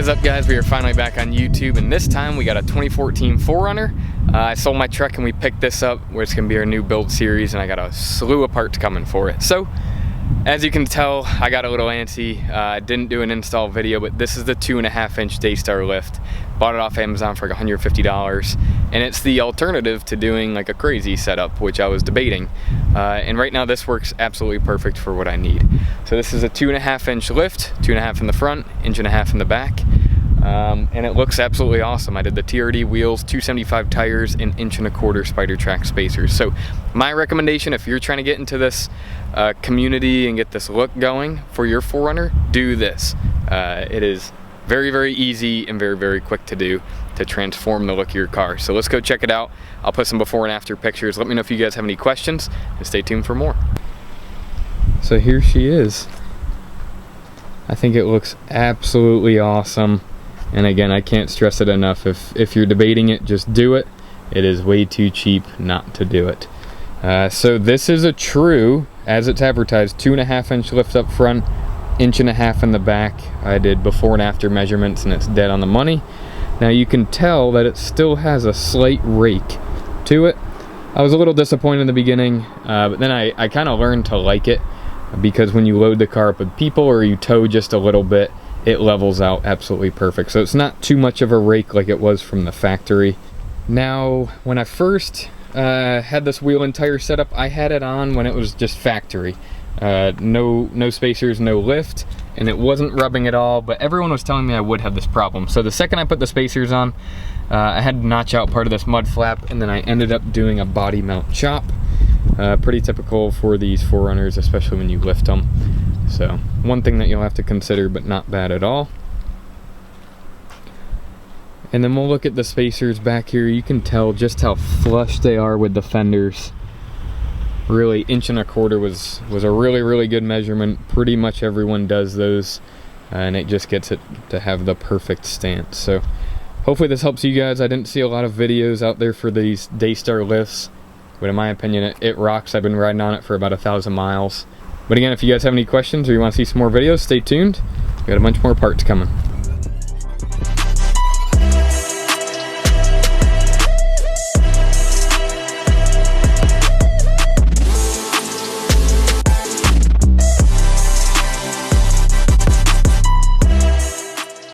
is up, guys? We are finally back on YouTube, and this time we got a 2014 4Runner. I sold my truck and we picked this up, where it's gonna be our new build series, and I got a slew of parts coming for it. So as you can tell, I got a little antsy. I didn't do an install video, but this is the 2.5-inch Daystar Lift. Bought it off Amazon for like $150, and it's the alternative to doing like a crazy setup, which I was debating. And right now this works absolutely perfect for what I need. So this is a 2.5-inch lift, 2.5 in the front, 1.5 inches in the back. And it looks absolutely awesome. I did the TRD wheels, 275 tires, and 1.25 inch spider track spacers. So my recommendation, if you're trying to get into this community and get this look going for your 4Runner, do this. It is very, very easy and very, very quick to do to transform the look of your car. So let's go check it out. I'll put some before and after pictures. Let me know if you guys have any questions, and stay tuned for more. So here she is. I think it looks absolutely awesome. And again, I can't stress it enough. If you're debating it, just do it. It is way too cheap not to do it. So this is a true, as it's advertised, 2.5-inch lift up front, 1.5 inches in the back. I did before and after measurements, and it's dead on the money. Now you can tell that it still has a slight rake to it. I was a little disappointed in the beginning, but then I kind of learned to like it, because when you load the car up with people or you tow just a little bit, it levels out absolutely perfect. So it's not too much of a rake like it was from the factory. Now, when I first had this wheel and tire setup, I had it on when it was just factory. No spacers, no lift, and it wasn't rubbing at all, but everyone was telling me I would have this problem. So the second I put the spacers on, I had to notch out part of this mud flap, and then I ended up doing a body mount chop. Pretty typical for these 4Runners, especially when you lift them. So one thing that you'll have to consider, but not bad at all. And then we'll look at the spacers back here. You can tell just how flush they are with the fenders. Really, 1.25 inches was a really, really good measurement. Pretty much everyone does those, and it just gets it to have the perfect stance. So hopefully this helps you guys. I didn't see a lot of videos out there for these Daystar lifts, but in my opinion, it rocks. I've been riding on it for about 1,000 miles. But again, if you guys have any questions or you want to see some more videos, stay tuned. We got a bunch more parts coming.